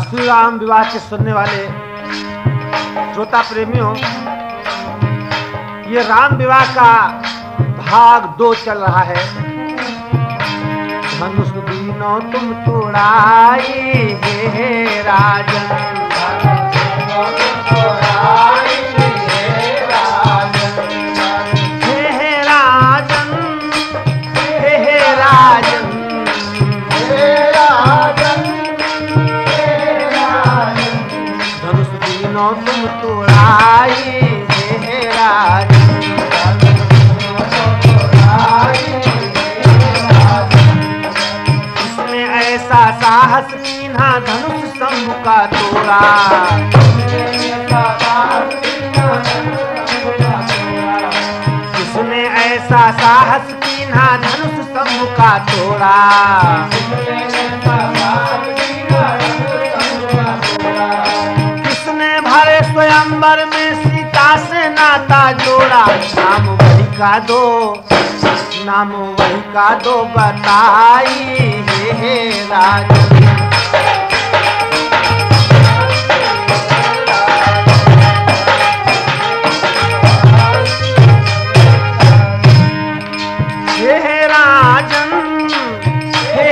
श्री राम विवाह के सुनने वाले श्रोता प्रेमियों, ये राम विवाह का भाग 2 चल रहा है। धनुष दीनो तुम तोड़ाई हे राजन, तुम तोड़ाई हे राजन, इसने ऐसा साहस कीन्हा धनुष शंभु का तोड़ा, इसने ऐसा साहस कीन्हा धनुष शंभु का तोड़ा, स्वयंवर में सीता से नाता जोड़ा। नाम वही का दो बताई हे राजन, हे राजन,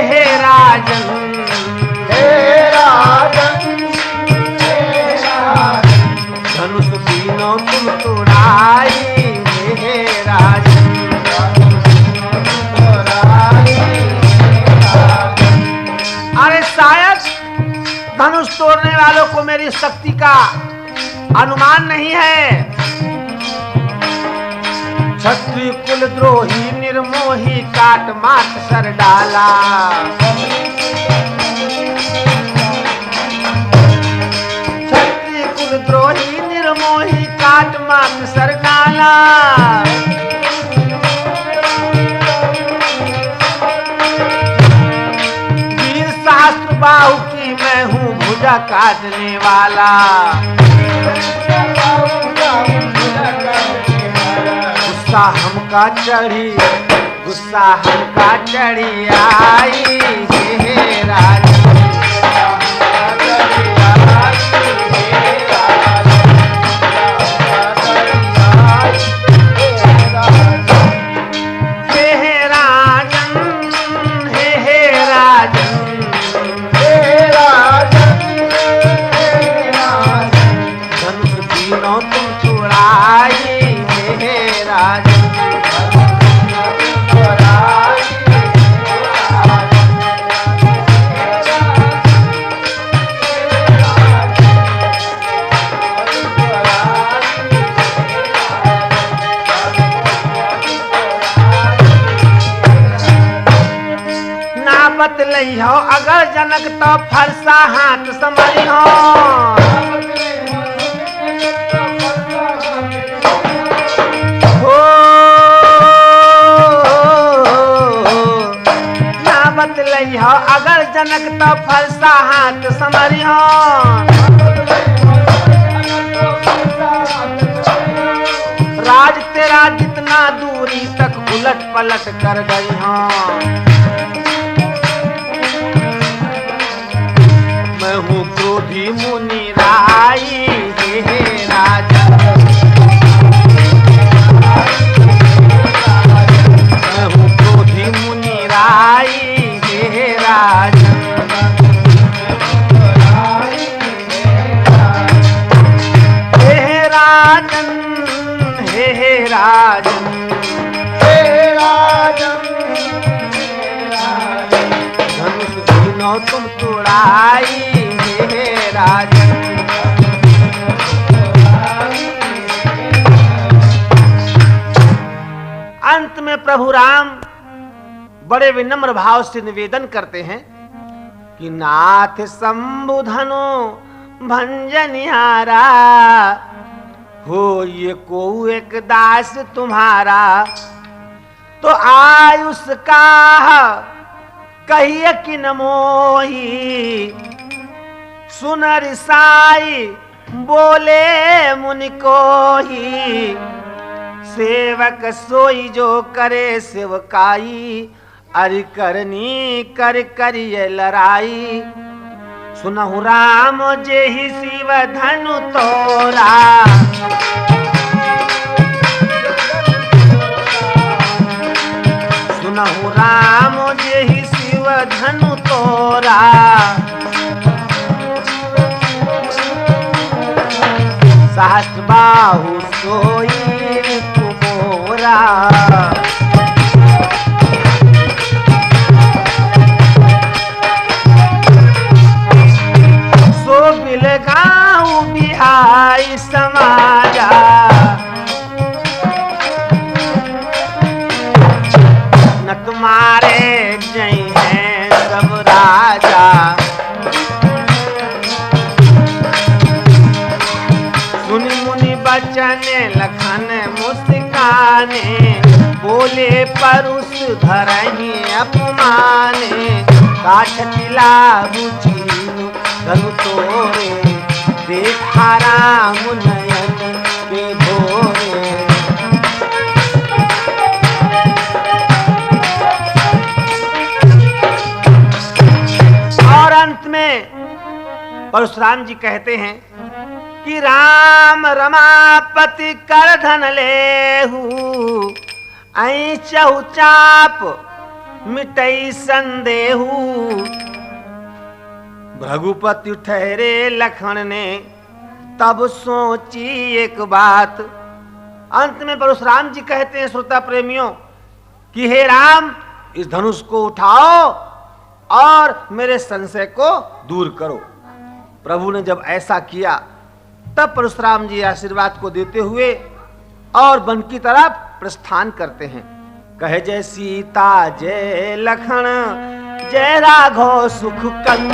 हे राजन, तुम तोड़ाई हे राजन, अरे शायद धनुष तोड़ने वालों को मेरी शक्ति का अनुमान नहीं है। क्षत्रिय कुल द्रोही निर्मोही काट मात सर डाला, क्षत्रिय कुल द्रोही निर्मोही काट मात सर डाला, वीर शास्त्र बाहु की मैं हूँ भुजा काटने वाला, गुस्सा हमका चढ़ी आई हे राजन, हो अगर जनक तो फरसा हाथ समझी हो, ना बतलई हो अगर जनक तो फरसा हाथ समझी हो, राज तेरा जितना दूरी तक उलट पलट कर गई हो, मैं हूँ क्रोधी मुनि राई हे राजन, मैं हूँ क्रोधी मुनि राई हे राजन, हे राजन, हे राजन, हे राजन, धनुष दीनो तुम तोड़ाई हे राजन, अंत में प्रभु राम बड़े विनम्र भाव से निवेदन करते हैं कि नाथ शंभु धनु भंजनिहारा हो, ये को एक दास तुम्हारा तो आयुष का कहिए कि न मोही, सुन रिसाई बोले मुनि को ही, सेवक सोई जो करे सेवकाई, अरि करनी कर करिए लड़ाई, सुनहु राम जेहि शिव धनु तोरा, सुनहु राम जेहि शिव धनु तोरा, सहस्र बाहु सोई तुमोरा। सो बिलगाऊं बिहाई समाजा, न तुम्हारे जय हैं सब राजा। सुनि मुनि बचन लखन मुस्काने, बोले परुष धरहि अपमाने। काठ तिला बुझीनु धनु तोरे, देखा राम नयन के भोरे। और अंत में परशुराम जी कहते हैं कि राम रमापति कर धन लेहू, ऐ चहु चाप मिटई संदेहू। भृगुपति ठहरे लखन ने तब सोची एक बात। अंत में परशुराम जी कहते हैं श्रोता प्रेमियों कि हे राम, इस धनुष को उठाओ और मेरे संशय को दूर करो। प्रभु ने जब ऐसा किया तब परशुराम जी आशीर्वाद को देते हुए और वन की तरफ प्रस्थान करते हैं। कहे जय सीता जय लखन जय राघव सुख कंद।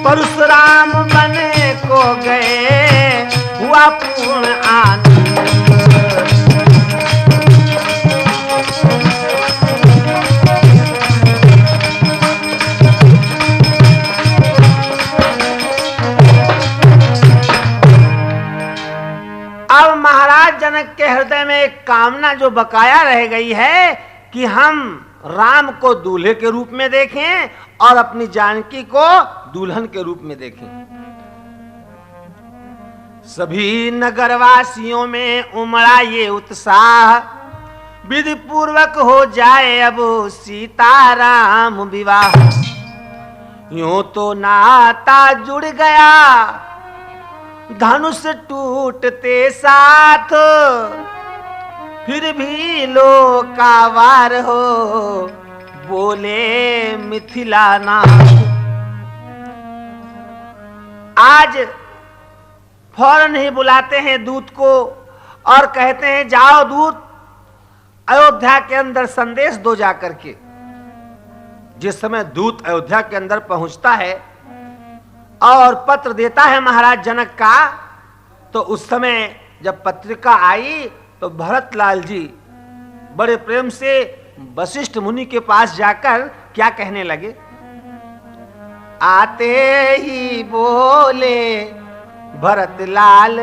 परशुराम बने को गए हुआ पूर्ण आनंद। अब महाराज जनक के हृदय में एक कामना जो बकाया रह गई है कि हम राम को दूल्हे के रूप में देखें और अपनी जानकी को दुल्हन के रूप में देखें। सभी नगरवासियों में उमड़ा ये उत्साह, विधि पूर्वक हो जाए अब सीताराम विवाह। यूं तो नाता जुड़ गया धनुष टूटते साथ, फिर भी लोकावार हो बोले मिथिला नाथ। आज फौरन ही बुलाते हैं दूत को और कहते हैं जाओ दूत अयोध्या के अंदर संदेश दो जाकर के। जिस समय दूत अयोध्या के अंदर पहुंचता है और पत्र देता है महाराज जनक का, तो उस समय जब पत्रिका आई तो भरतलाल जी बड़े प्रेम से वशिष्ठ मुनि के पास जाकर क्या कहने लगे। आते ही बोले भरतलाल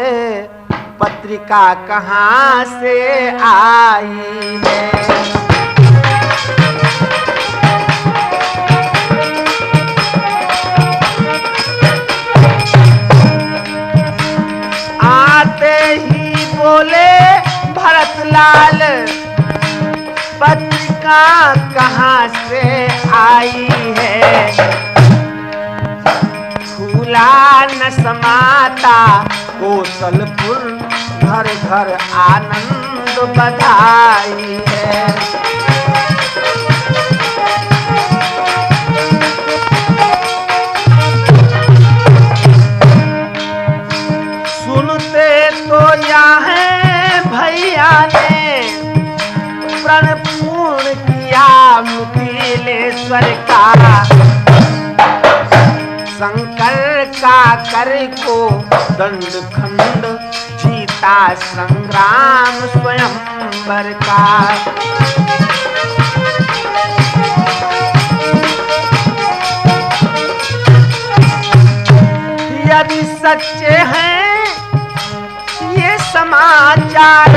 पत्रिका कहां से आई है। आते ही बोले भरतलाल पत्रिका कहां से आई है। फूला न समाता कौशलपुर, घर घर आनंद बधाई है। सुनते तो यहाँ भैया ने प्रण पूर्ण किया मिथिलेश्वर का। शंकर का कर को दंड खंड, जीता संग्राम स्वयंवर का। यदि सच्चे हैं ये समाचार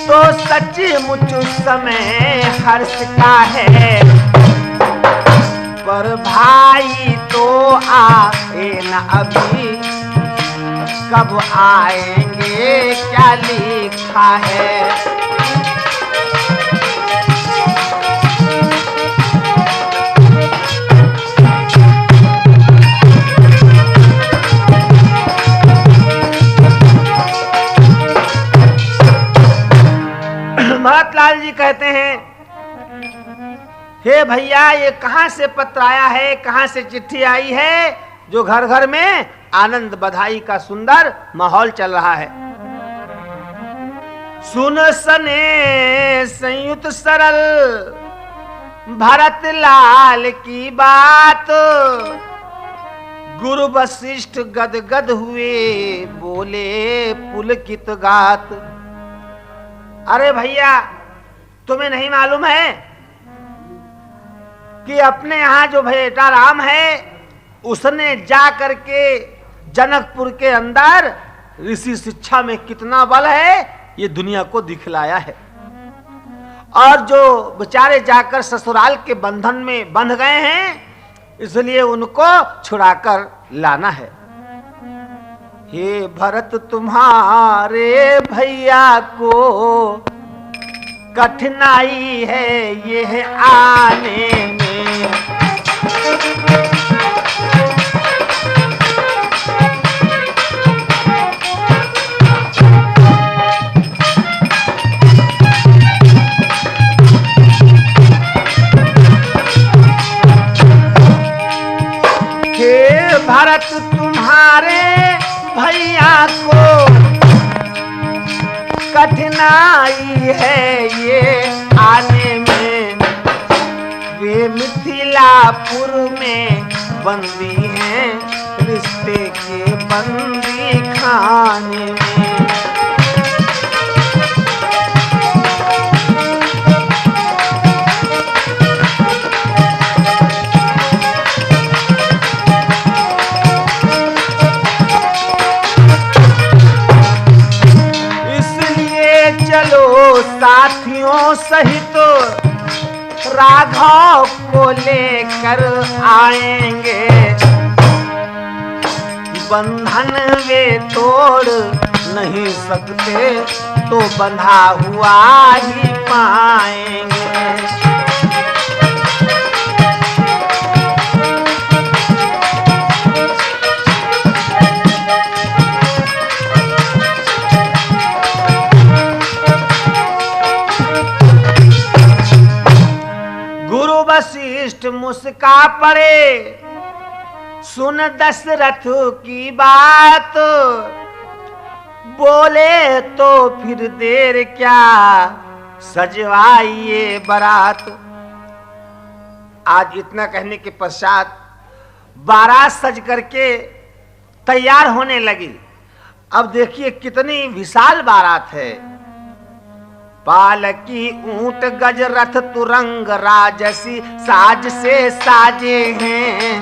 तो सचमुच उस समय हर्ष का है, पर भाई तो आए न अभी, कब आएंगे क्या लिखा है। भरतलाल जी कहते हैं, हे भैया ये कहां से पत्र आया है, कहां से चिट्ठी आई है, जो घर घर में आनंद बधाई का सुंदर माहौल चल रहा है। सुन सने संयुक्त सरल भरतलाल की बात, गुरु वशिष्ठ गदगद हुए बोले पुलकित गात। अरे भैया तुम्हें नहीं मालूम है कि अपने यहां जो बेटा राम है उसने जा करके जनकपुर के अंदर ऋषि शिक्षा में कितना बल है ये दुनिया को दिखलाया है, और जो बेचारे जाकर ससुराल के बंधन में बंध गए हैं इसलिए उनको छुड़ाकर लाना है। हे भरत तुम्हारे भैया को कठिनाई है ये आने में, हे भरत तुम्हारे भैया को कठिनाई है ये आने में, वे मिथिलापुर में बंदी हैं रिश्ते के बंदी खाने में। साथियों सहित राघव को लेकर आएंगे, बंधन वे तोड़ नहीं सकते तो बंधा हुआ ही पाएंगे। वशिष्ठ मुस्का पड़े सुन दशरथ की बात, बोले तो फिर देर क्या सजवाइए बारात। आज इतना कहने के पश्चात बारात सज करके तैयार होने लगी। अब देखिए कितनी विशाल बारात है, पालकी ऊंट गज रथ तुरंग राजसी साज से साजे हैं,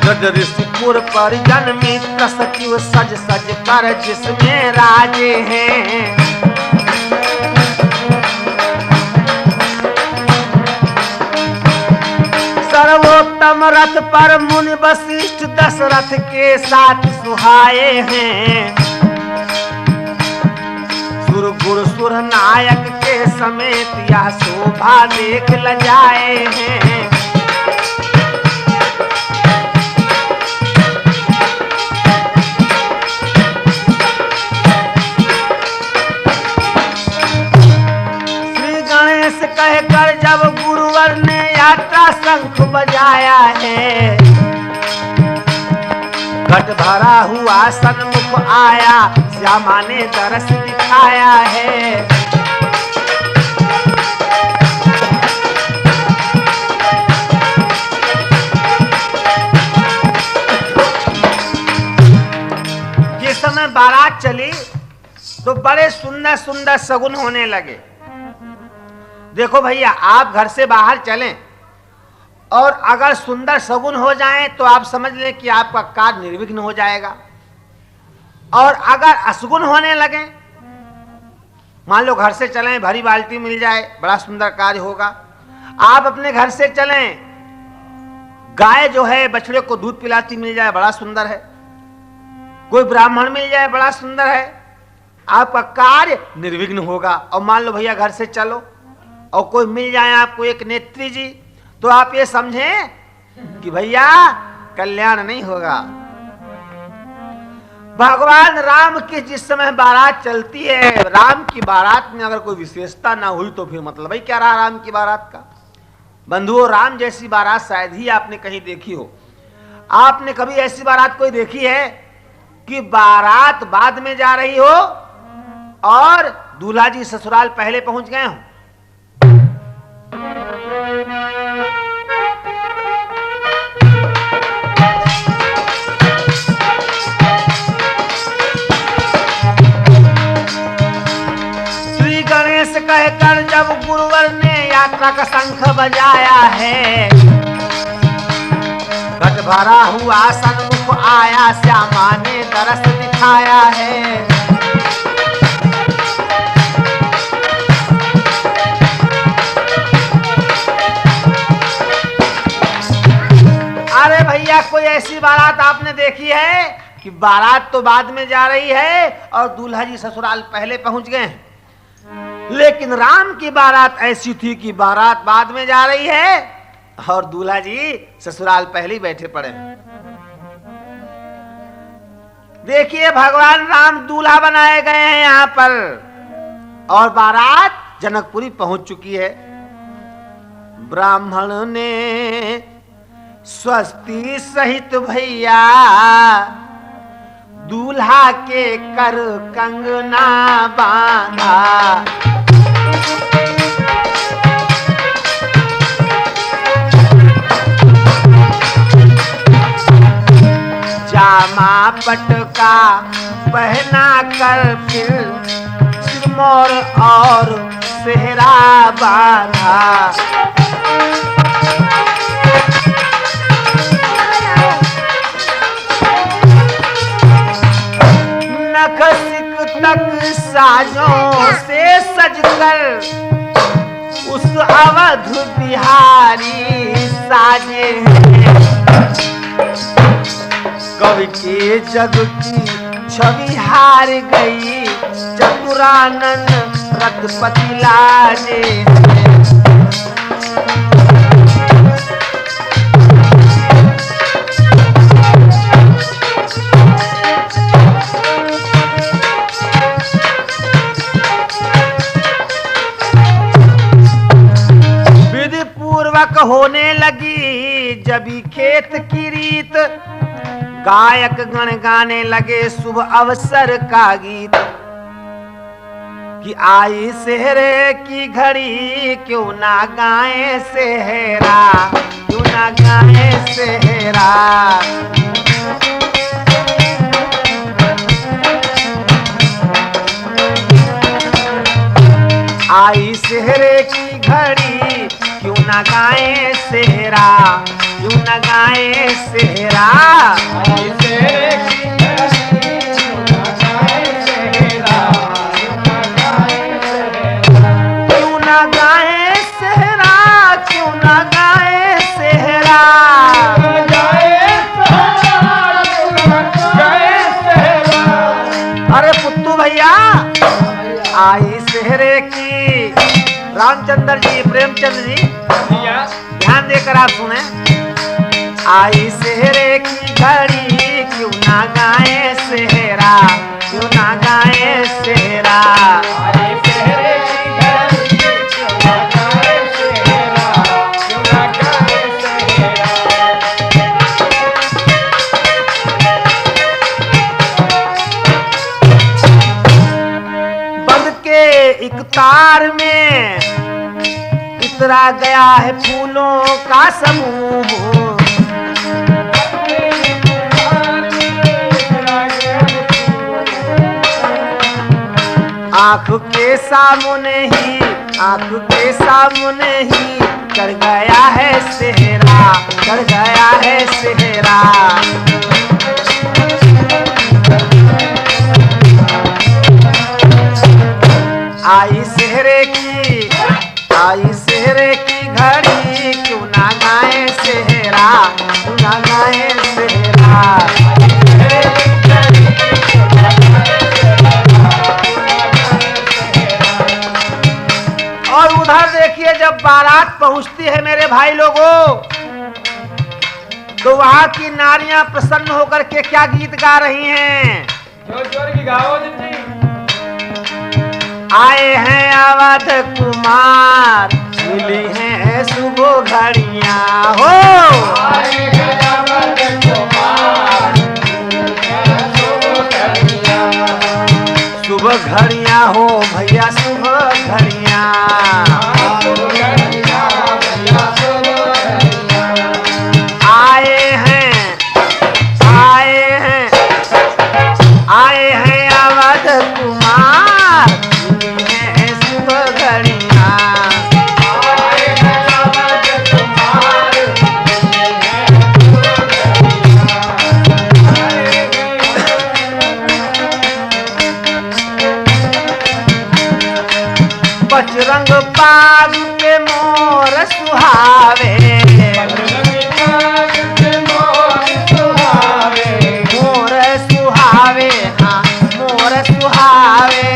गज ऋषिपुर पर जन्मी सचिव सज सज कर जिसमें राजे हैं। सर्वोत्तम रथ पर मुनि वशिष्ठ दशरथ के साथ सुहाए हैं, सुर गुर सुर नायक के समेत यह शोभा देख लजाए हैं। श्री गणेश कहकर जब गुरुवर ने यात्रा शंख बजाया है, घट भरा हुआ सन्मुख आया श्यामा ने दरस दिखाया है। जिस समय बारात चली तो बड़े सुंदर सुंदर शगुन होने लगे। देखो भैया आप घर से बाहर चलें और अगर सुंदर सगुन हो जाए तो आप समझ लें कि आपका कार्य निर्विघ्न हो जाएगा। और अगर असगुन होने लगे, मान लो घर से चलें, भरी बाल्टी मिल जाए, बड़ा सुंदर कार्य होगा। आप अपने घर से चलें, गाय जो है बछड़े को दूध पिलाती मिल जाए, बड़ा सुंदर है। कोई ब्राह्मण मिल जाए, बड़ा सुंदर है, आपका कार्य निर्विघ्न होगा। और मान लो भैया घर से चलो और कोई मिल जाए आपको एक नेत्री जी, तो आप ये समझें कि भैया कल्याण नहीं होगा। भगवान राम की जिस समय बारात चलती है, राम की बारात में अगर कोई विशेषता ना हुई तो फिर मतलब ही क्या रहा राम की बारात का। बंधुओं, राम जैसी बारात शायद ही आपने कहीं देखी हो। आपने कभी ऐसी बारात कोई देखी है कि बारात बाद में जा रही हो और दूल्हा जी ससुराल पहले पहुंच गए हो? श्री गणेश कहकर जब गुरुवर ने यात्रा का शंख बजाया है, घट भरा हुआ सन्मुख आया, श्यामा ने दरस दिखाया है। अरे भैया, कोई ऐसी बारात आपने देखी है कि बारात तो बाद में जा रही है और दूल्हा जी ससुराल पहले पहुंच गए? लेकिन राम की बारात ऐसी थी कि बारात बाद में जा रही है और दूल्हा जी ससुराल पहले ही बैठे पड़े। देखिए, भगवान राम दूल्हा बनाए गए हैं यहां पर और बारात जनकपुरी पहुंच चुकी है। ब्राह्मण ने स्वस्ति सहित भैया दूल्हा के कर कंगना बांधा। जामा पटका पहना कर फिर सिरमौर और सेहरा बांधा। नख सिक तक साजों से सजकर उस अवध बिहारी साजे हैं। कवि के जग की छवि हार गई, चतुरानन रघुपति लाजे हैं। विधि पूर्वक होने लगी जबी खेत की रीत, गायक गण गाने लगे शुभ अवसर का गीत। कि आई सेहरे की घड़ी, क्यों ना गाए सेहरा, क्यों ना गाए सेहरा। आई सेहरे की घड़ी, क्यों ना गाए सेहरा, क्यों ना गाए सेहरा। आई सेहरे की घड़ी, क्यों ना गाए सेहरा, क्यों ना गाए सेहरा, क्यों ना गाए सेहरा। अरे पुत्तू भैया, आई सेहरे की, रामचंद्र जी, प्रेमचंद्र जी ध्यान देकर आप सुने। आई सेहरे की घड़ी, क्यों ना गाए सेहरा, क्यों ना गाए सेहरा। आई सेहरे की घड़ी, क्यों ना गाए सेहरा, क्यों ना गाए सेहरा। बंध के एक तार में उतरा गया है फूलों का समूह। आँख के सामने ही कर गया है सेहरा, कर गया है सेहरा। आई सेहरे की घड़ी, क्यों ना गाए सेहरा, क्यों ना गाए सेहरा। और उधर देखिए, जब बारात पहुंचती है मेरे भाई लोगों, तो वहां की नारियां प्रसन्न होकर के क्या गीत गा रही हैं? जोर की गाओ जी। आए हैं अवध कुमार, मिली हैं सुबह घड़ियां हो। आए हैं अवध कुमार, सुबह घड़ियां हो भैया, सुबह घड़ियां। आए हैं अवध कुमार, बजरंग बाग के मोर सुहावे, मोर सुहावे, हाँ मोर सुहावे।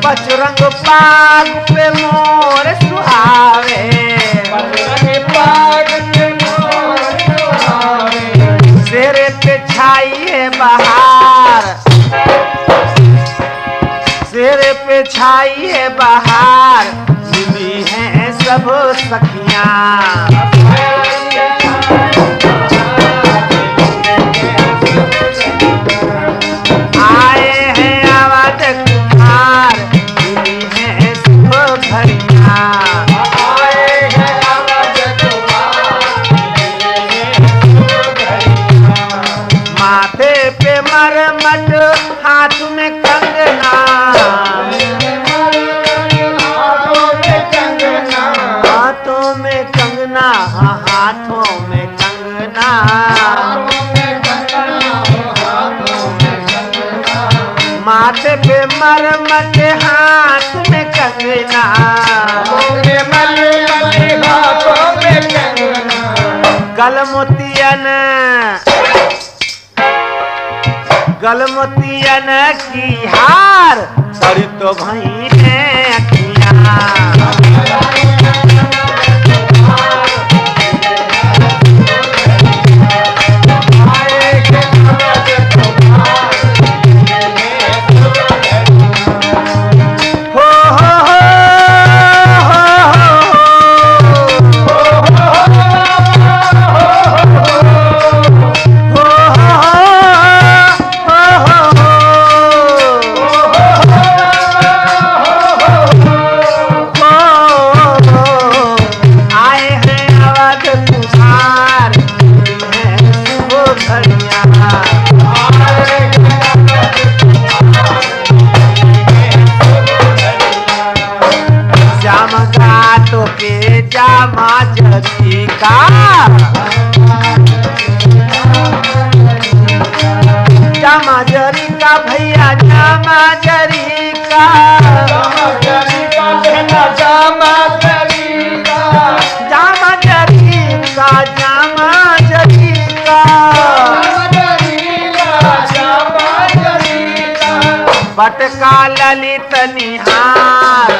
बजरंग बाग पे मोर सुहावे, शेरे पे छाई है बहार, शेरे पे छाई है बहार, मिली हैं सब सखियां। आए हैं अवध कुमार, मिली हैं सुबह घड़ियां। माथे पे मरमट, हाथ में कंगना, हाथों में कंगना, हाँ हाथों में कंगना। माथे पे मरमट, हाथ में कंगना, गलमोतियन, गलमोतियन की हार, बड़ी तो भई है अखियां। जामा जरी का, जामा जरी का भैया, जामा जरी का, जामा जरी का, जामा जरी का, जामा जरी का, जामा जरी का, बटका ललित निहार,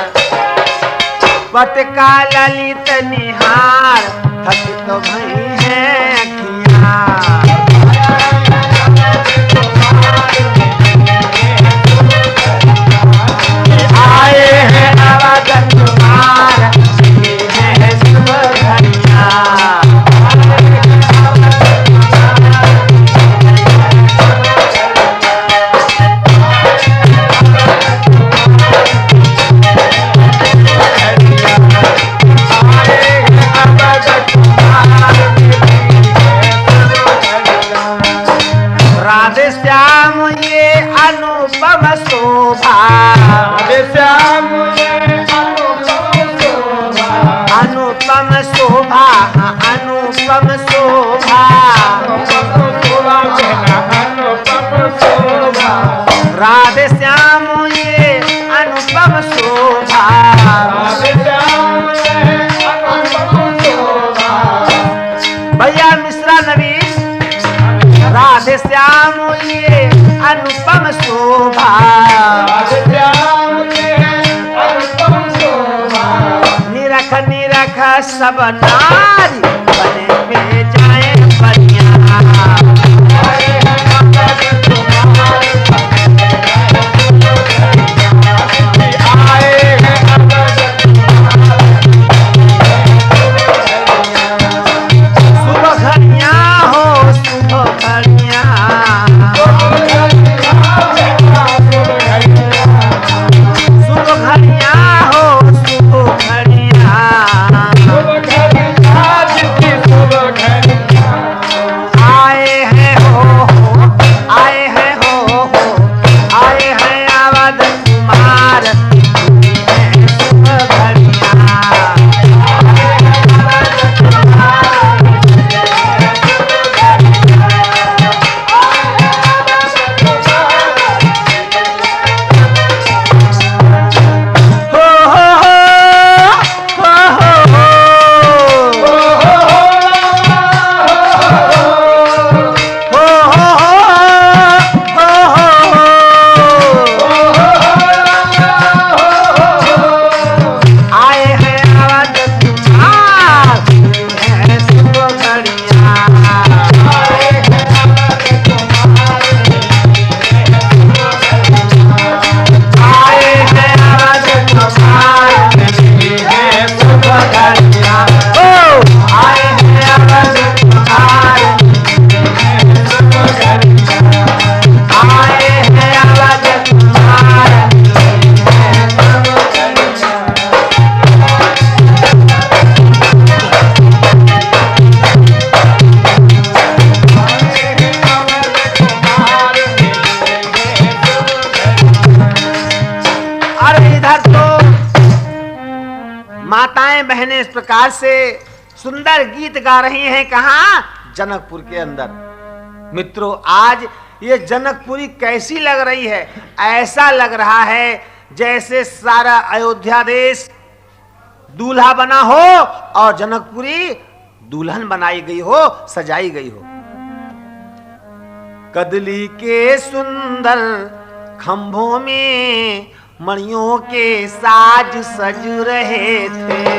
बटका ललित निहार, थक तो भई है अखियां। आए हैं अवध कुमार, मिली हैं सुबह घड़ियां। अनुपम शोभा श्याम अनुपम शोभा अनुपम शोभा अनुपम शोभा राधे श्याम ये अनुपम शोभा भैया मिश्रा नबी राधे श्याम ये अनुपम शोभा निरख निरख सब नारी बने में जाए बनिया माताएं बहनें इस प्रकार से सुंदर गीत गा रही हैं। कहां? जनकपुर के अंदर। मित्रों, आज ये जनकपुरी कैसी लग रही है? ऐसा लग रहा है जैसे सारा अयोध्या देश दूल्हा बना हो और जनकपुरी दुल्हन बनाई गई हो, सजाई गई हो। कदली के सुंदर खंभों में मणियों के साज सज रहे थे।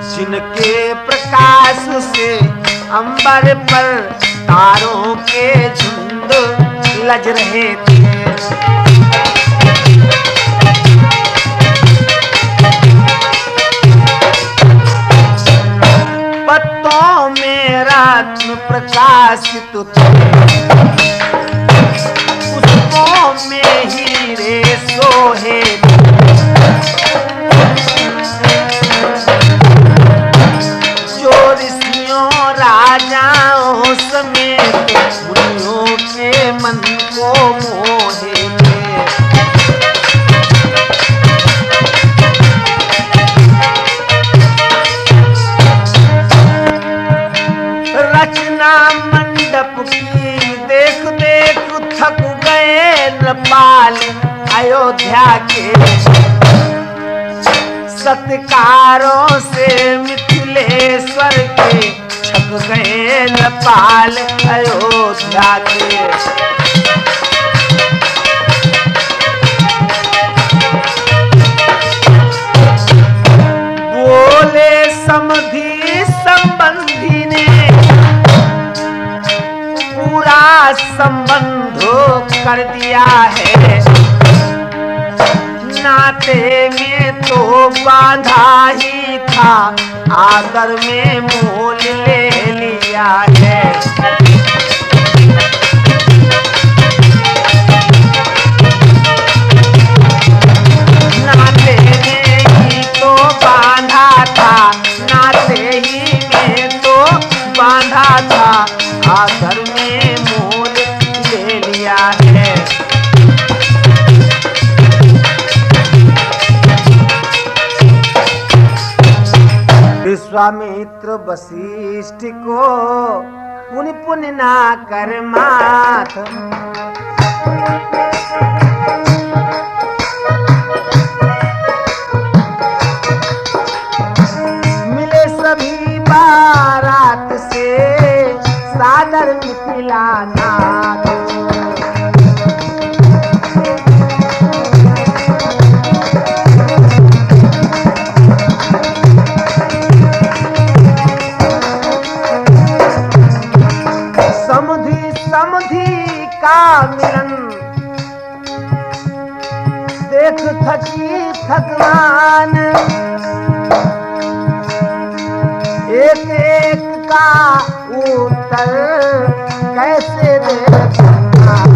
जिनके प्रकाश से अंबर पर तारों के झुंड लज रहे थे। पत्तों में रत्न प्रकाशित थे, पुष्पों में हीरे सोहे। जो ऋषियों राजाओं समेत मुनियों के मन को मोहे थे। रचना मंडप की देख देख थक गए नेपाल अयोध्या के। सत्कारों से मिथिलेश्वर के छक गए नेपाल अयोध्या के। बोले समधि संबंधी ने पूरा संबंध कर दिया है। नाते में तो बांधा ही था, आदर में मोल ले लिया है। नाते में ही तो बांधा था, नाते ही में विश्वामित्र वशिष्ठ को पुण्य पुण्य ना कर माथ। मिले सभी बारात से सादर मिथिला नाथ। समधि का मिलन देख थकी थकवान, एक एक का उत्तर कैसे दे भगवान।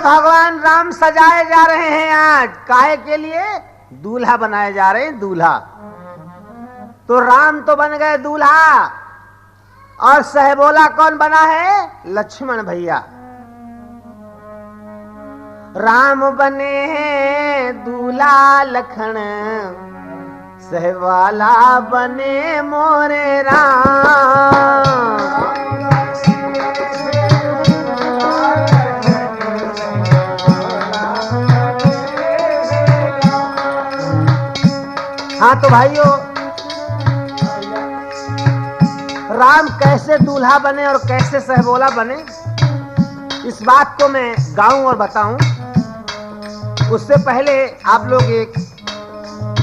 भगवान राम सजाए जा रहे हैं आज, काहे के लिए? दूल्हा बनाए जा रहे हैं, दूल्हा। तो राम तो बन गए दूल्हा, और सहबोला कौन बना है? लक्ष्मण भैया। राम बने हैं दूल्हा लखन, सहवाला बने मोरे राम। हाँ तो भाइयों, राम कैसे दूल्हा बने और कैसे सहबोला बने, इस बात को मैं गाऊं और बताऊं। उससे पहले आप लोग एक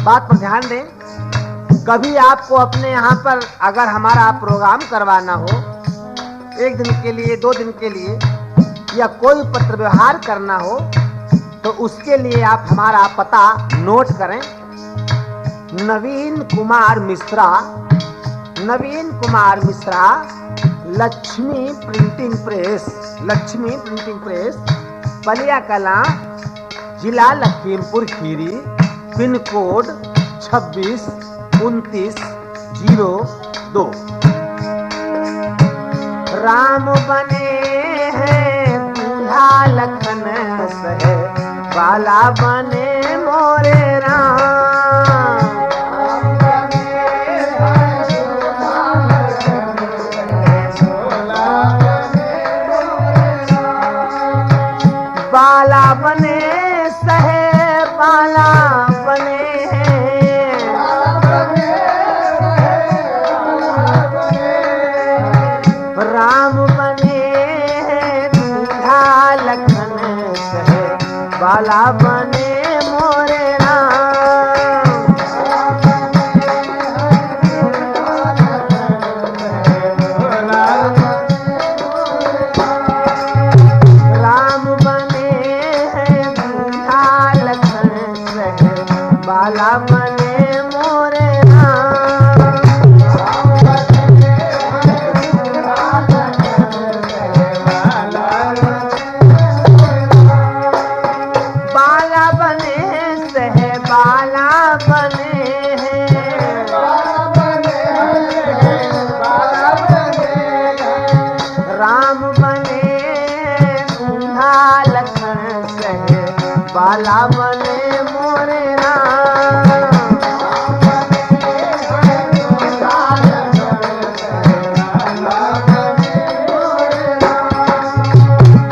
बात पर ध्यान दें। कभी आपको अपने यहाँ पर अगर हमारा प्रोग्राम करवाना हो, एक दिन के लिए, 2 दिन के लिए, या कोई पत्र व्यवहार करना हो, तो उसके लिए आप हमारा पता नोट करें। Naveen Kumar Mishra, Naveen Kumar Mishra, Lakshmi printing press, Lakshmi printing press, Paliya Kala, जिला लखीमपुर खीरी, पिन कोड 262902। राम बने हैं दूल्हा लखन, सहबाला बने मोरे राम। बाला बने सहबाला बने हैं, राम बने हैं दूल्हा लखन, सहबाला बने मोरे राम। राम बने बाला बने मोरे राम। बाला बने सहबाला बने हैं, राम बने दूल्हा लखन, सहबाला बने मोरे राम।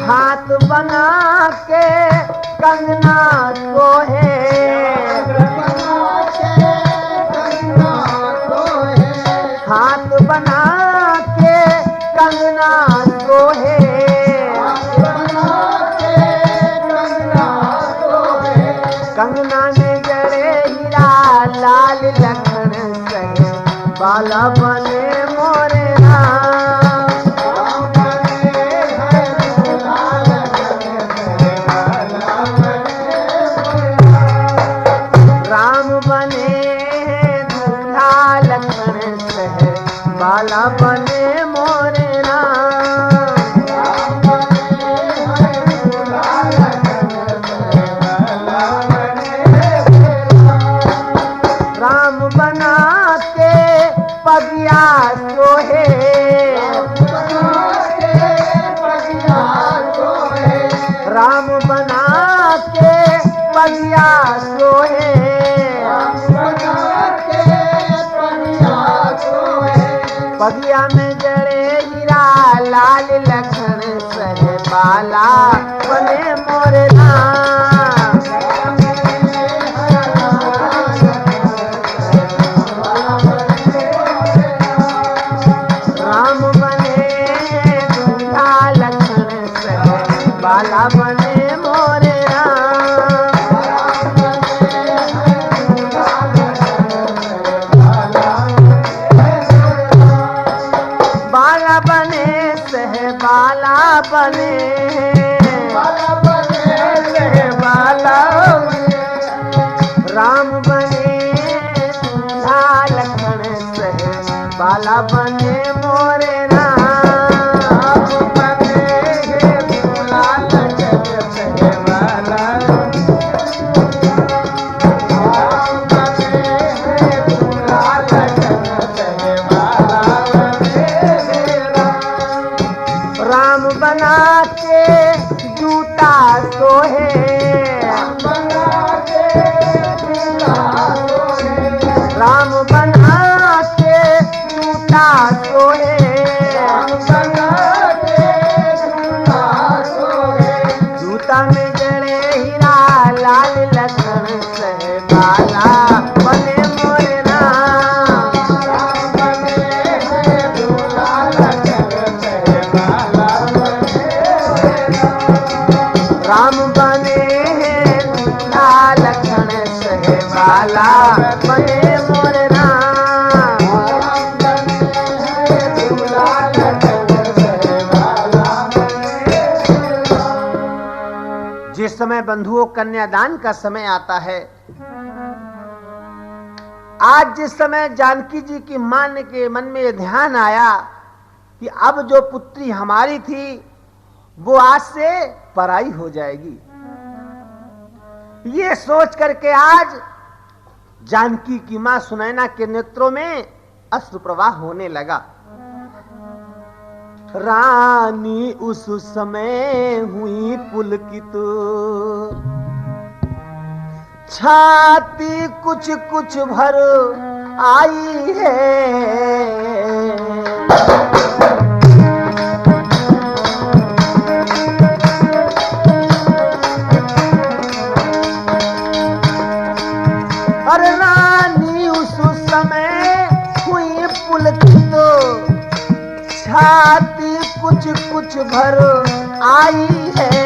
हाथ बना के कंगना को है, हाथ बना के कंगना को है, कंगना में जड़े हीरा लाल लखन, सहबाला बने मोरे राम। राम बने दूल्हा लखन, सहबाला बने मोरे राम। लाल लखन सह बाला बने मोरे राम। राम बने दूल्हा लखन सह बाला बने मोरे राम। बाला बने सह बाला बने, बाला बने सह बाला बने, राम बने दूल्हा लखन सह बाला बने मोरे राम। राम बने दूल्हा लखन सह बाला, राम बने दूल्हा लखन सह बाला बने राम। राम बना के जूता सोहे, राम बना के जूता सोहे, जूता में जड़े हीरा लाल लखन सह बाला बने मोरे राम। राम बने दूल्हा लखन सह बाला बने मोरे राम। जिस समय बंधुओं कन्यादान का समय आता है, आज जिस समय जानकी जी की मान के मन में ये ध्यान आया कि अब जो पुत्री हमारी थी वो आज से पराई हो जाएगी, ये सोच करके आज जानकी की मां सुनैना के नेत्रों में अश्रु प्रवाह होने लगा। रानी उस समय हुई पुलकित, छाती कुछ कुछ भर आई है। अरे रानी उस समय हुई पुलकित, छाती कुछ कुछ भर आई है।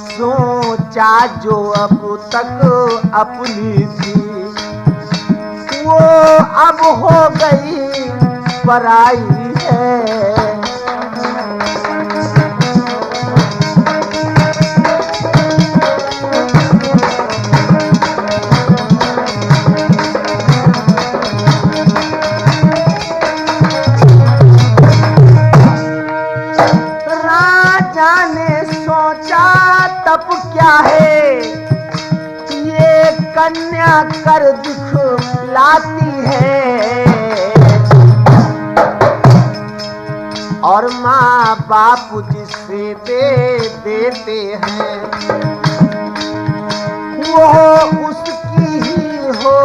सोचा जो अब तक अपनी थी वो अब हो गई पराई है। तप क्या है ये कन्या कर दिखलाती है, और माँ बाप जिसे देते हैं वो उसकी ही हो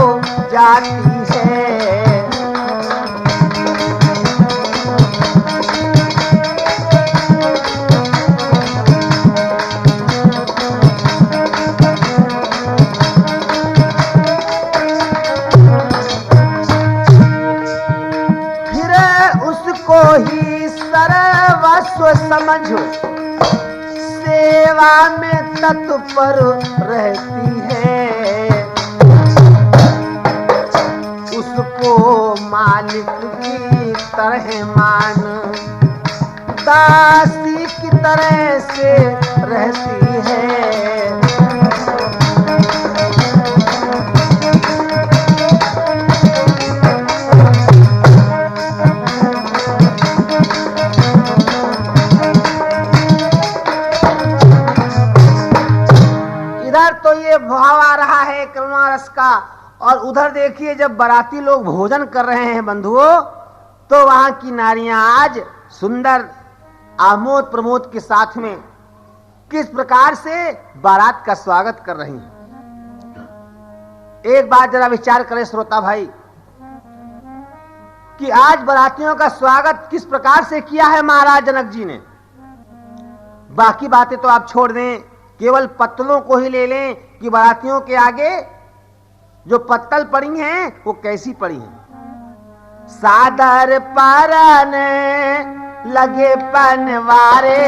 जाती है। ही सर्वस्व समझ सेवा में तत्पर रहती है, उसको मालिक की तरह मान दासी की तरह से रहती है। तो ये भाव आ रहा है करुणा रस का, और उधर देखिए जब बाराती लोग भोजन कर रहे हैं बंधुओं, तो वहां की नारियां आज सुंदर आमोद प्रमोद के साथ में किस प्रकार से बारात का स्वागत कर रही हैं। एक बात जरा विचार करें श्रोता भाई, कि आज बारातियों का स्वागत किस प्रकार से किया है महाराज जनक जी ने। बाकी बातें तो आप छोड़ दें, केवल पत्तलों को ही ले लें कि बारातियों के आगे जो पत्तल पड़ी हैं वो कैसी पड़ी हैं। सादर परन लगे पनवारे,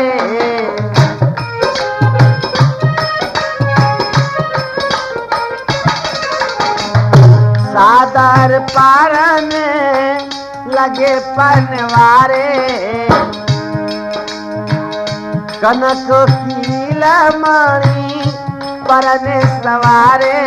सादर परन लगे पनवारे, कनक कील मणि परन सवारे।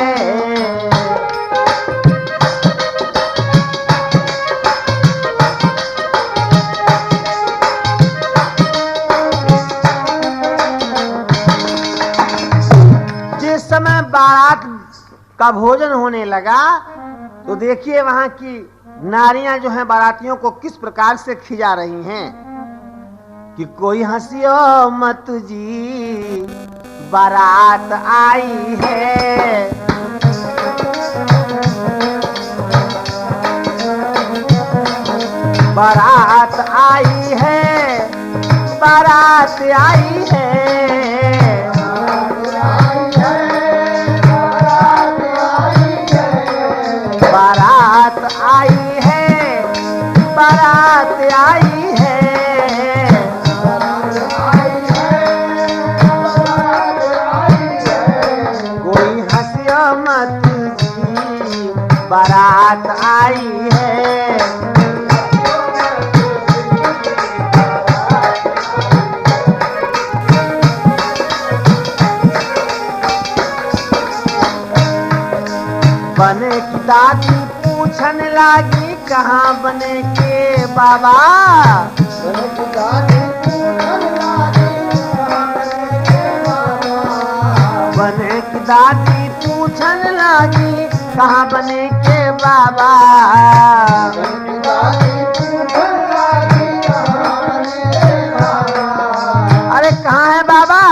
जिस समय बारात का भोजन होने लगा तो देखिए वहां की नारियां जो हैं बारातियों को किस प्रकार से खिजा रही हैं कि कोई हंसियो मत जी बारात आई है, बारात आई है, बारात आई है, बारात आई है, बारात आई है, कोई हंसियो मत जी बारात आई है। बने की दादी पूछन लागी कहाँ बने के बाबा, बने की दादी पूछन लागी कहाँ बने के बाबा, अरे कहाँ है बाबा।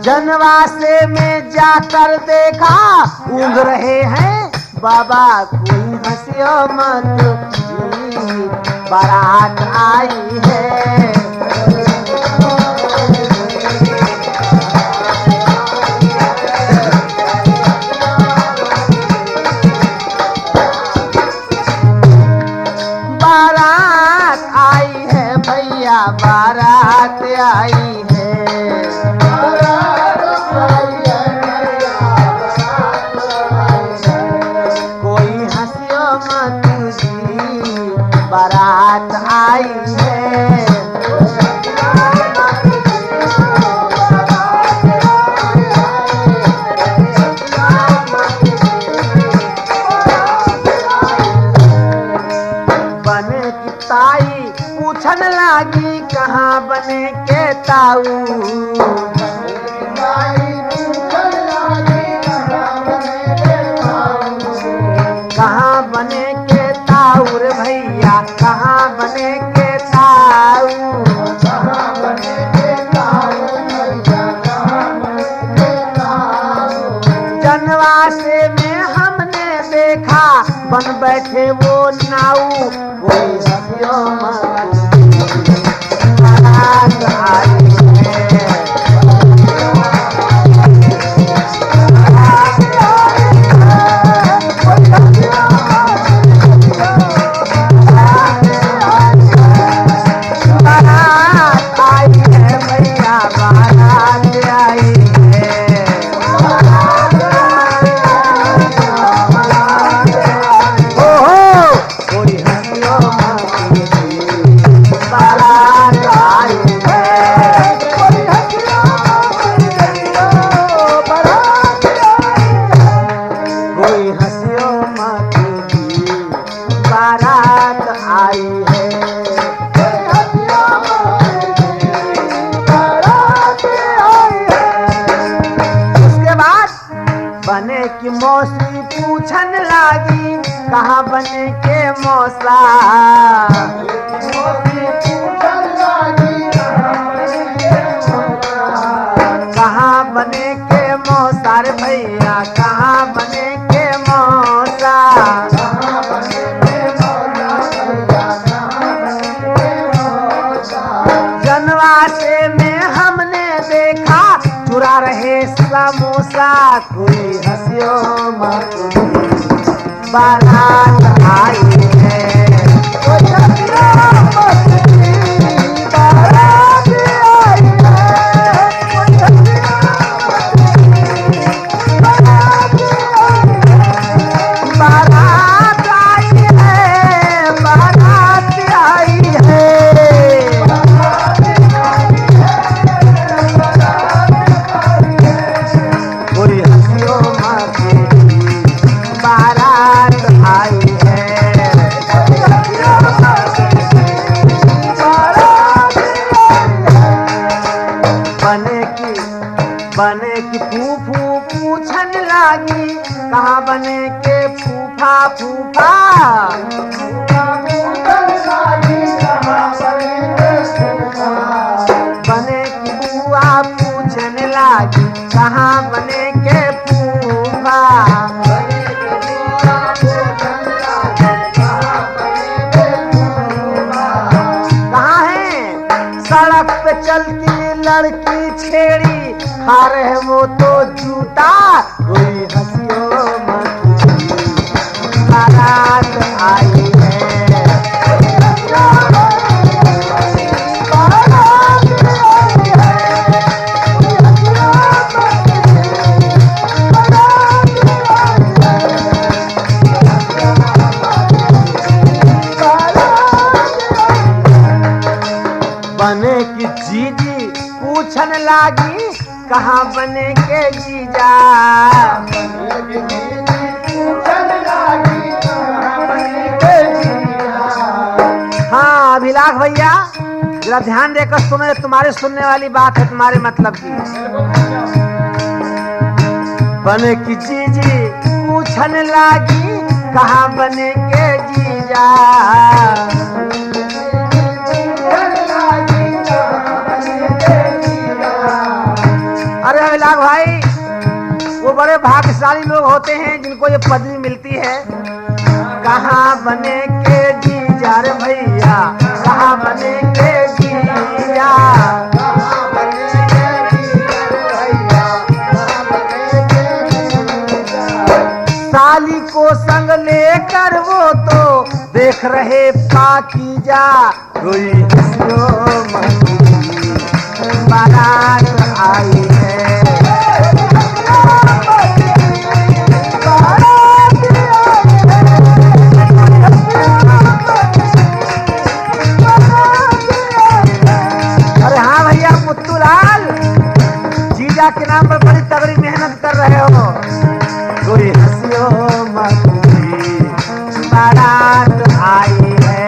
जनवासे में जाकर देखा ऊँघ रहे हैं बाबा, कोई हंसियो मत जी बारात आई है, बारात आई है भैया, बारात आई है, बारात आई है। बने की ताई पूछन लागी कहाँ बने के ताऊ, कहाँ बने के ताऊ रे भैया, कहाँ बने के ताऊ, जनवासे में हमने देखा बन बैठे वो नाऊ, कोई हंसियो मत बारात आई है, बारात आई है भैया, बारात आई है, ओहो कोई हंसियो मत जी बारात आई है, कोई हंसियो मत जी बारात आई है, कोई हंसियो मत जी बारात आई है। बने की मौसी पूछन लागी कहाँ बने के मौसा, कहाँ बने के मौसा रे भैया, कहाँ बने के मौसा, जीजा कोई हंसियो मत, बारात आई है। कोई हंसियो मत, बारात आई है। कोई हंसियो मत, बारात आई है। बारात आई है, बारात आई है। कोई हंसियो मत, बारात आई है। बने की फूफू पूछन लागी, कहाँ बने के फूफा फूफा। बने की बुआ पूछन लागी, कहाँ बने के फूफा। कहाँ है सड़क पे चलती लड़की छेड़ी, खा रहे वो तो जूता। कोई हंसियो मत, बारात आई है। बने की जीजी पूछन लागी, कहाँ बने के जीजा। हाँ अभिलाष भैया जरा ध्यान देकर सुनो, ये तुम्हारे सुनने वाली बात है, तुम्हारे मतलब की। बने की जीजी पूछन लागी, कहाँ बने के जीजा। अरे अभिलाष भाई वो बड़े भाग्यशाली लोग होते हैं जिनको ये पदवी मिलती है। कहाँ बने के जीजा रे भैया, कहाँ बने के जीजा। साली को संग लेकर वो तो देख रहे पाकीजा। कोई हंसियो मत, बारात आई है। अरे हाँ भैया मुत्तूलाल, जीजा के नाम पर बड़ी तगड़ी मेहनत कर रहे हो। कोई हंसियो मत, बारात आई है।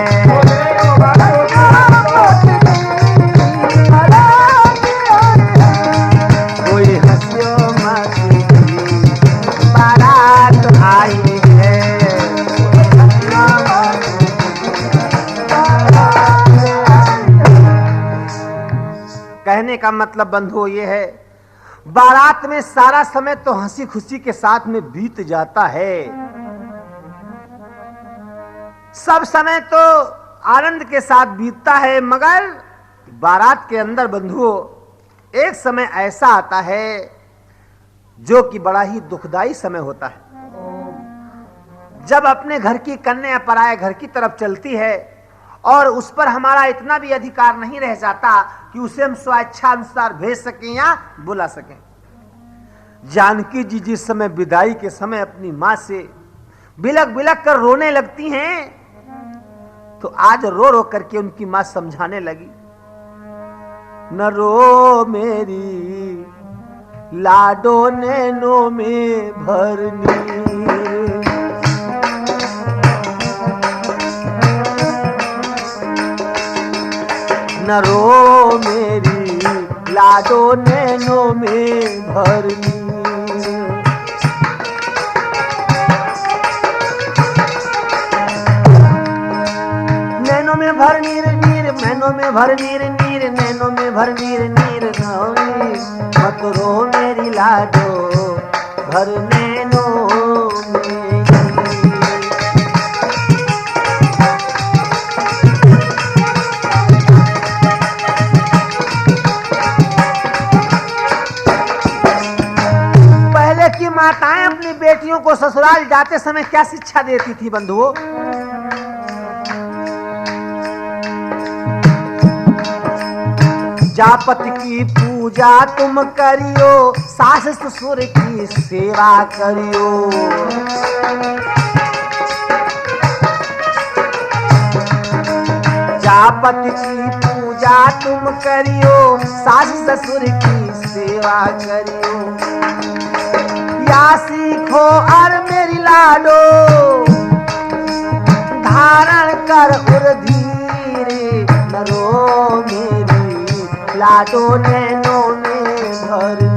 कोई हंसियो मत, बारात आई है। कहने का मतलब बंधुओं ये है, बारात में सारा समय तो हंसी खुशी के साथ में बीत जाता है। सब समय तो आनंद के साथ बीतता है, मगर बारात के अंदर बंधुओं एक समय ऐसा आता है जो कि बड़ा ही दुखदाई समय होता है। जब अपने घर की कन्या पराये घर की तरफ चलती है और उस पर हमारा इतना भी अधिकार नहीं रह जाता कि उसे हम स्वेच्छा अनुसार भेज सकें या बुला सकें। जानकी जी जिस समय विदाई के समय अपनी माँ से बिलक बिलक कर रोने लगती हैं, तो आज रो रो करके उनकी माँ समझाने लगी, न रो मेरी लाडो नैनों में भरनी। न रो मेरी लाडो नैनों में भरनी। नैनों में भर नीर नीर, नैनों में भर नीर नीर, नैनों में भर नीर नीर नौनी। मत रो मेरी लाडो भर नैनों में। बेटियों को ससुराल जाते समय क्या शिक्षा देती थी बंधुओं? जापत की पूजा तुम करियो, सास ससुर की सेवा करियो। जापत की पूजा तुम करियो, सास ससुर की सेवा करियो। या सीखो और मेरी लाडो, धारण कर उर धीरे, नरो मेरी लाडो नैनों में भर दे।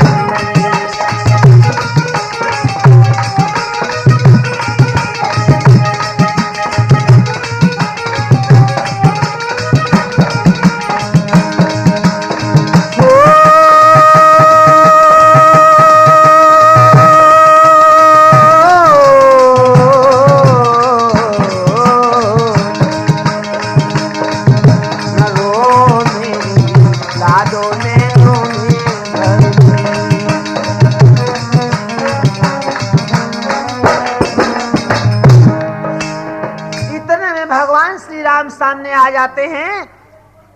सामने आ जाते हैं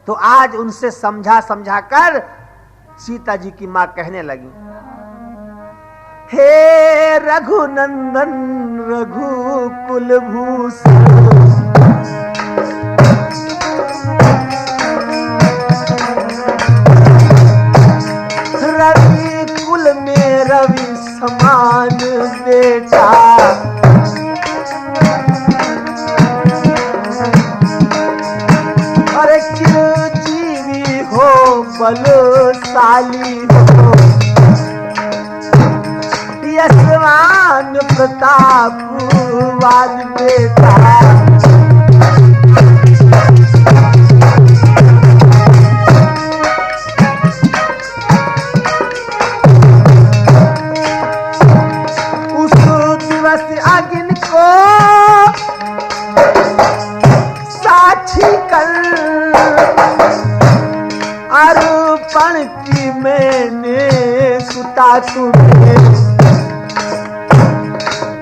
तो आज उनसे समझा समझा कर सीता जी की मां कहने लगी, हे रघुनंदन रघुकुल भूषण, रवि कुल में रवि समान बेटा, चिरंजीवी हो बलशाली हो, यशवान प्रतापवान बेटा। उस दिवस अग्नि को साक्षी कर अर्पण की मैंने सुता तुम्हें,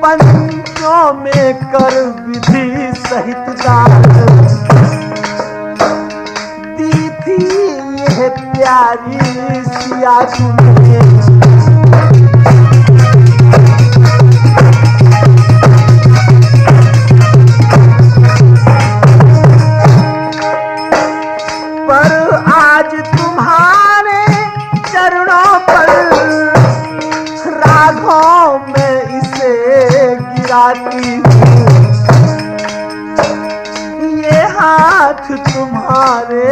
पंचों में कर विधि सहित दान, दी थी यह प्यारी सिया तुम्हें। ये हाथ तुम्हारे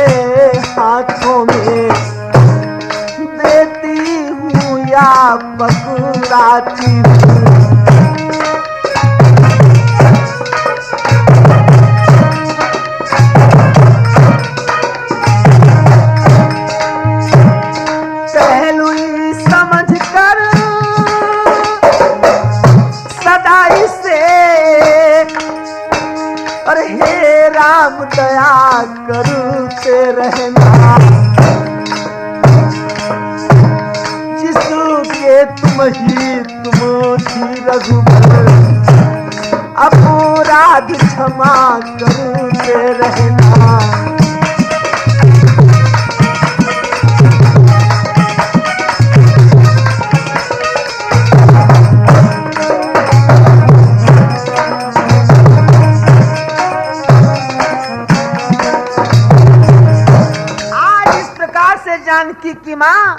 हाथों में देती हूँ या पकड़ाती हूँ। राम दया करते रहना, जिसके तुम ही रघुबर, अपराध क्षमा करते रहना। जानकी की मां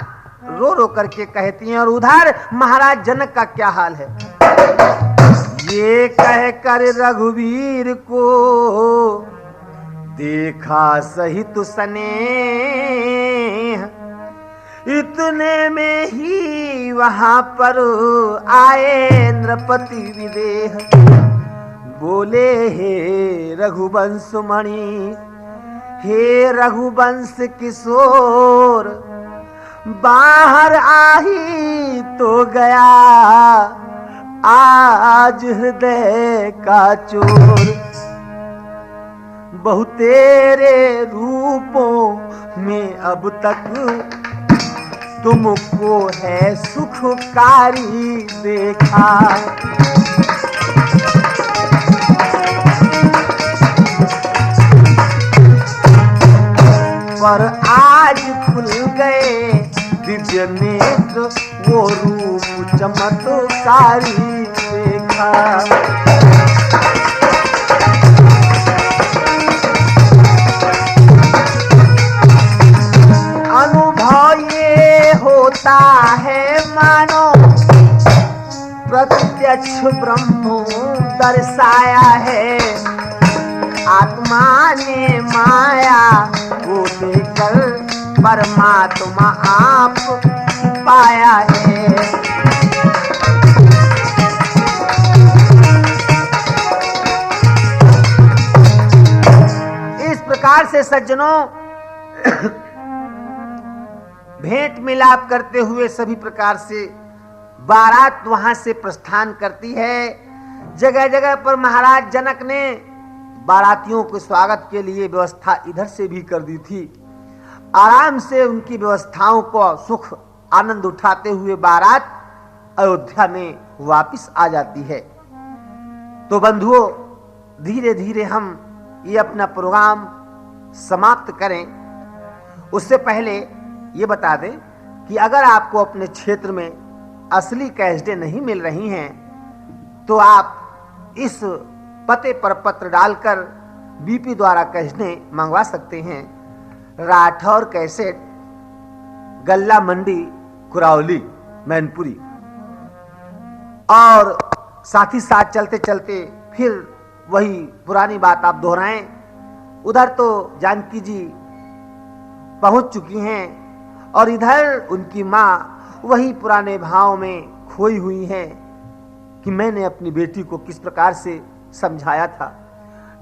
रो रो करके कहती हैं, और उधर महाराज जनक का क्या हाल है। ये कह कर रघुवीर को देखा सहित स्नेह, इतने में ही वहां पर आए नृपति विदेह। बोले हे रघुवंश मणि, हे रघुवंश किशोर, बाहर आही तो गया आज हृदय का चोर। बहु तेरे रूपों में अब तक तुमको है सुखकारी देखा, दिव्य नेत्र वो रूप चमत्कारी देखा। अनुभव ये होता है मानो प्रत्यक्ष ब्रह्म दर्शाया है। आत्मा ने माया को देकर परमात्मा आप पाया है। इस प्रकार से सज्जनों भेंट मिलाप करते हुए सभी प्रकार से बारात वहां से प्रस्थान करती है। जगह जगह पर महाराज जनक ने बारातियों के स्वागत के लिए व्यवस्था इधर से भी कर दी थी। आराम से उनकी व्यवस्थाओं को सुख आनंद उठाते हुए बारात अयोध्या में वापस आ जाती है। तो बंधुओं, धीरे धीरे हम ये अपना प्रोग्राम समाप्त करें, उससे पहले ये बता दें कि अगर आपको अपने क्षेत्र में असली कैसेटें नहीं मिल रही हैं तो आप इस पते पर पत्र डालकर बीपी द्वारा कैसेटें मंगवा सकते हैं। राठौर कैसेट, गल्ला मंडी, कुरावली, मैनपुरी। और साथ ही साथ चलते चलते फिर वही पुरानी बात आप दोहराएं। उधर तो जानकी जी पहुंच चुकी हैं और इधर उनकी माँ वही पुराने भाव में खोई हुई है कि मैंने अपनी बेटी को किस प्रकार से समझाया था।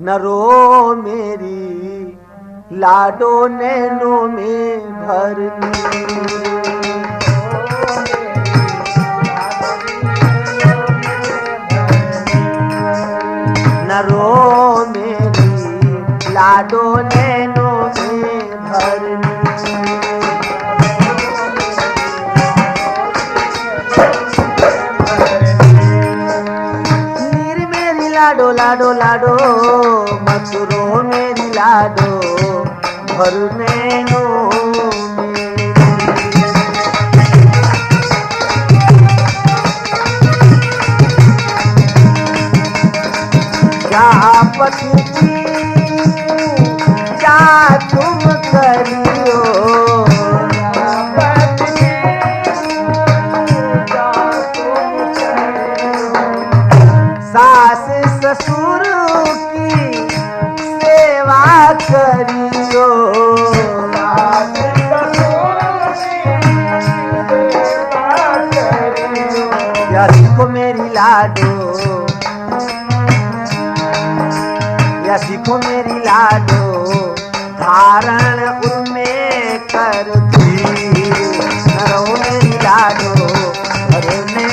न रो मेरी लाडो नैनों में भरनी, न रो मेरी लाडो नैनों में भरनी। लाडो लाडो लाडो मत रो मेरी लाडो भर नैनो क्या पति क्या तुम करियो, सास ससुर की सेवा करियो, या सीखो मेरी लाडो, या सीखो मेरी लाडो धारण उनमें करती, नरो मेरी लाडो भरने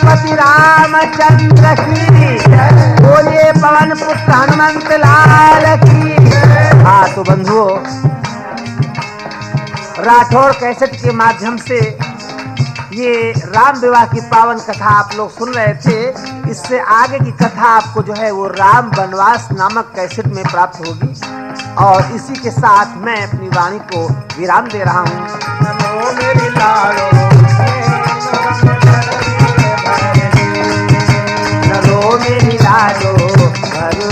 पति रामचंद्र की, बोलिए पवन पुत्र हनुमंत लाल की। हाँ तो बंधुओं, राठौर कैसेट के माध्यम से ये राम विवाह की पावन कथा आप लोग सुन रहे थे। इससे आगे की कथा आपको जो है वो राम वनवास नामक कैसेट में प्राप्त होगी। और इसी के साथ मैं अपनी वाणी को विराम दे रहा हूँ। नमो मेरी लाडो, नमो मेरी लाडो।